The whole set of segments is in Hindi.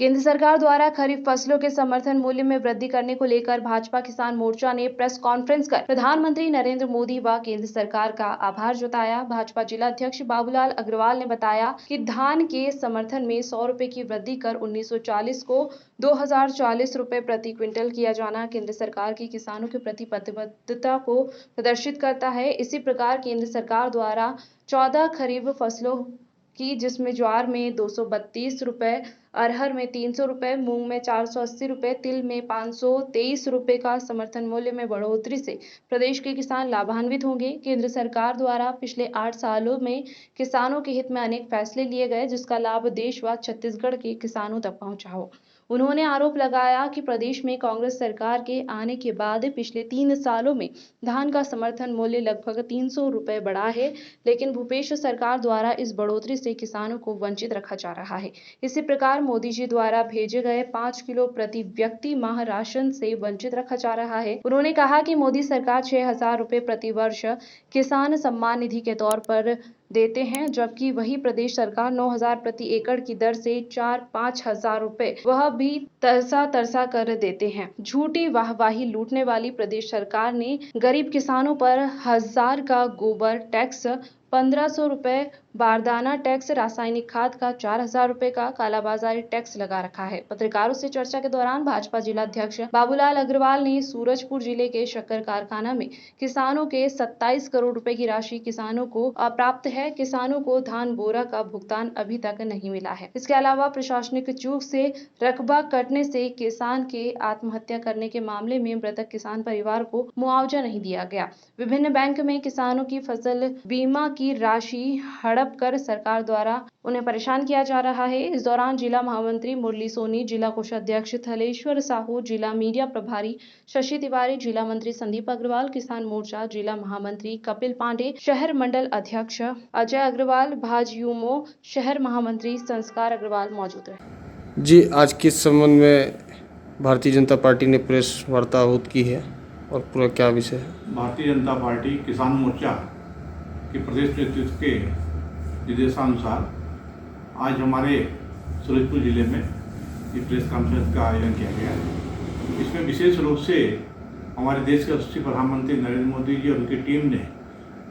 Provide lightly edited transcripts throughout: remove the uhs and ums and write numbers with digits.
केंद्र सरकार द्वारा खरीफ फसलों के समर्थन मूल्य में वृद्धि करने को लेकर भाजपा किसान मोर्चा ने प्रेस कॉन्फ्रेंस कर प्रधानमंत्री नरेंद्र मोदी व केंद्र सरकार का आभार जताया। भाजपा जिला अध्यक्ष बाबूलाल अग्रवाल ने बताया कि धान के समर्थन में 100 रुपए की वृद्धि कर 1940 को 2040 रुपए प्रति क्विंटल किया जाना केंद्र सरकार की किसानों के प्रति प्रतिबद्धता को प्रदर्शित करता है। इसी प्रकार केंद्र सरकार द्वारा 14 खरीफ फसलों की जिसमें ज्वार में 232 रुपए, अरहर में 300 रुपए, मूंग में 480 रुपए, तिल में 523 रुपए का समर्थन मूल्य में बढ़ोतरी से प्रदेश के किसान लाभान्वित होंगे। केंद्र सरकार द्वारा पिछले 8 सालों में किसानों के हित में अनेक फैसले लिए गए जिसका लाभ देश व छत्तीसगढ़ के किसानों तक पहुंचा हो। उन्होंने आरोप लगाया कि प्रदेश में कांग्रेस सरकार के आने के बाद पिछले 3 सालों में धान का समर्थन मूल्य लगभग 300 रुपए बढ़ा है, लेकिन भूपेश सरकार द्वारा इस बढ़ोतरी से किसानों को वंचित रखा जा रहा है। इसी प्रकार मोदी जी द्वारा भेजे गए 5 किलो प्रति व्यक्ति माह राशन से वंचित रखा जा रहा है। उन्होंने कहा कि मोदी सरकार 6,000 रुपए प्रति वर्ष किसान सम्मान निधि के तौर पर देते हैं, जबकि वही प्रदेश सरकार 9,000 प्रति एकड़ की दर से 4-5 हजार रुपए वह भी तरसा कर देते हैं। झूठी वाहवाही लूटने वाली प्रदेश सरकार ने गरीब किसानों पर 1,000 का गोबर टैक्स, 1,500 रुपए बारदाना टैक्स, रासायनिक खाद का 4,000 रुपए का कालाबाजारी टैक्स लगा रखा है। पत्रकारों से चर्चा के दौरान भाजपा जिला अध्यक्ष बाबूलाल अग्रवाल ने सूरजपुर जिले के शक्कर कारखाना में किसानों के 27 करोड़ रुपए की राशि किसानों को अप्राप्त है। किसानों को धान बोरा का भुगतान अभी तक नहीं मिला है। इसके अलावा प्रशासनिक चूक से रकबा कटने से किसान के आत्महत्या करने के मामले में मृतक किसान परिवार को मुआवजा नहीं दिया गया। विभिन्न बैंक में किसानों की फसल बीमा की राशि हड़प कर सरकार द्वारा उन्हें परेशान किया जा रहा है। इस दौरान जिला महामंत्री मुरली सोनी, जिला कोषाध्यक्ष थलेश्वर साहू, जिला मीडिया प्रभारी शशि तिवारी, जिला मंत्री संदीप अग्रवाल, किसान मोर्चा जिला महामंत्री कपिल पांडे, शहर मंडल अध्यक्ष अजय अग्रवाल, भाजयूमो शहर महामंत्री संस्कार अग्रवाल मौजूद रहे। जी, आज किस संबंध में भारतीय जनता पार्टी ने प्रेस वार्ता आयोजित की है और पूरा क्या विषय है? भारतीय जनता पार्टी किसान मोर्चा के प्रदेश नेतृत्व के निर्देशानुसार आज हमारे सूरजपुर जिले में ये प्रेस कॉन्फ्रेंस का आयोजन किया गया है। इसमें विशेष रूप से हमारे देश के यशस्वी प्रधानमंत्री नरेंद्र मोदी जी और उनकी टीम ने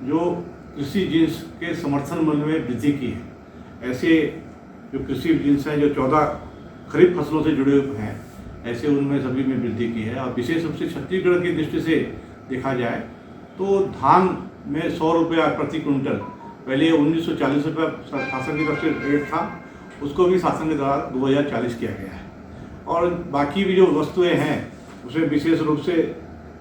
जो कृषि जिन्स के समर्थन मूल्य में वृद्धि की है, ऐसे जो कृषि जिन्स हैं जो 14 खरीफ फसलों से जुड़े हुए हैं, ऐसे उनमें सभी में वृद्धि की है। और विशेष रूप से छत्तीसगढ़ की दृष्टि से देखा जाए तो धान में 100 रुपया प्रति क्विंटल, पहले 1940 रुपया शासन की तरफ से रेट था, उसको भी शासन के द्वारा 2040 किया गया है। और बाकी भी जो वस्तुएं हैं उसमें विशेष रूप से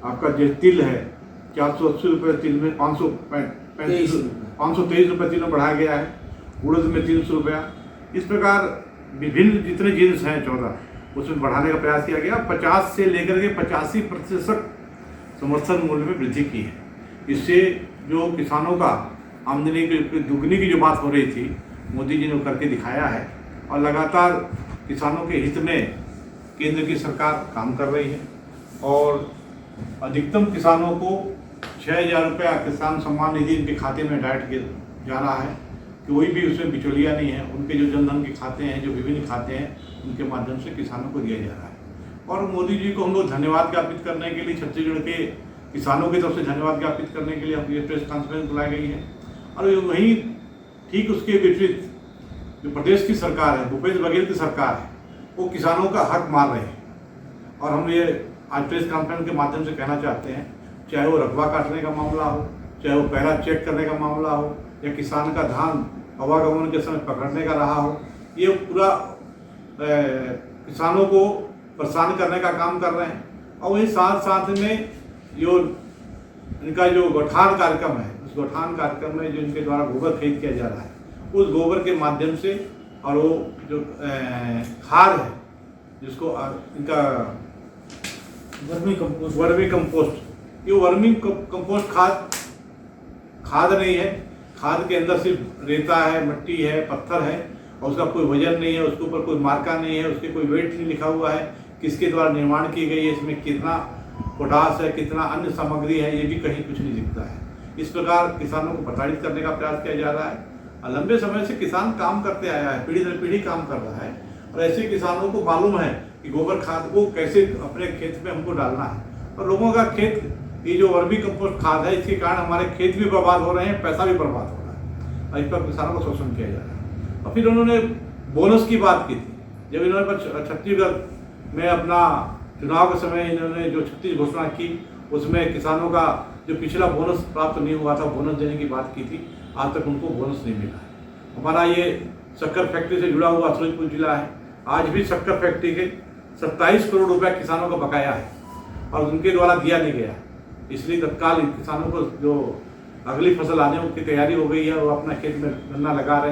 आपका जो तिल है 480 रुपये तिल में, 523 रुपये तिल में बढ़ाया गया है, उड़द में 300 रुपया। इस प्रकार विभिन्न जितने जिन्स हैं 14 उसमें बढ़ाने का प्रयास किया गया। 50 से लेकर के 85% समर्थन मूल्य में वृद्धि की है। इससे जो किसानों का आमदनी की दुगनी की जो बात हो रही थी, मोदी जी ने करके दिखाया है। और लगातार किसानों के हित में केंद्र की सरकार काम कर रही है और अधिकतम किसानों को 6,000 रुपया किसान सम्मान निधि इनके खाते में डायरेक्ट जा रहा है। कोई भी उसमें बिचौलिया नहीं है। उनके जो जनधन के खाते हैं, जो विभिन्न खाते हैं, उनके माध्यम से किसानों को दिया जा रहा है। और मोदी जी को हम लोग धन्यवाद ज्ञापित करने के लिए, छत्तीसगढ़ के किसानों की तरफ से धन्यवाद ज्ञापित करने के लिए हम ये प्रेस कॉन्फ्रेंस बुलाई गई है। और वहीं ठीक उसके विपरीत जो प्रदेश की सरकार है, भूपेश बघेल की सरकार है, वो किसानों का हक मार रहे हैं। और हम ये आज प्रेस कॉन्फ्रेंस के माध्यम से कहना चाहते हैं, चाहे वो रकबा काटने का मामला हो, चाहे वो पहला चेक करने का मामला हो, या किसान का धान आवागमन के समय पकड़ने का रहा हो, ये पूरा किसानों को परेशान करने का काम कर रहे हैं। और वहीं साथ साथ में जो इनका जो गौठान कार्यक्रम है, उस गौठान कार्यक्रम में जो इनके द्वारा गोबर खरीद किया जा रहा है, उस गोबर के माध्यम से और वो जो खाद है जिसको इनका वर्मी कंपोस्ट, ये वर्मी कंपोस्ट खाद नहीं है। खाद के अंदर सिर्फ रेता है, मट्टी है, पत्थर है और उसका कोई वजन नहीं है, उसके ऊपर कोई मार्का नहीं है, उसके कोई वेट नहीं लिखा हुआ है, किसके द्वारा निर्माण की गई है, इसमें कितना पोटास है, कितना अन्य सामग्री है, ये भी कहीं कुछ नहीं दिखता है। इस प्रकार किसानों को प्रताड़ित करने का प्रयास किया जा रहा है। और लंबे समय से किसान काम करते आया है, पीढ़ी दर पीढ़ी काम कर रहा है और ऐसे किसानों को मालूम है कि गोबर खाद को कैसे अपने खेत में हमको डालना है। और लोगों का खेत, ये जो वर्मी कंपोस्ट खाद है, इसके कारण हमारे खेत भी बर्बाद हो रहे हैं, पैसा भी बर्बाद हो रहा है और इस पर किसानों को शोषण किया जा रहा है। और फिर उन्होंने बोनस की बात की थी। जब इन्होंने छत्तीसगढ़ में अपना चुनाव के समय इन्होंने जो 36 घोषणा की, उसमें किसानों का जो पिछला बोनस प्राप्त नहीं हुआ था, बोनस देने की बात की थी। आज तक उनको बोनस नहीं मिला है। हमारा ये शक्कर फैक्ट्री से जुड़ा हुआ फिरोजपुर जिला है। आज भी शक्कर फैक्ट्री के 27 करोड़ रुपया किसानों का बकाया है और उनके द्वारा दिया नहीं गया। इसलिए तत्काल किसानों को जो अगली फसल आने की तैयारी हो गई है, वो अपना खेत में गन्ना लगा रहे हैं।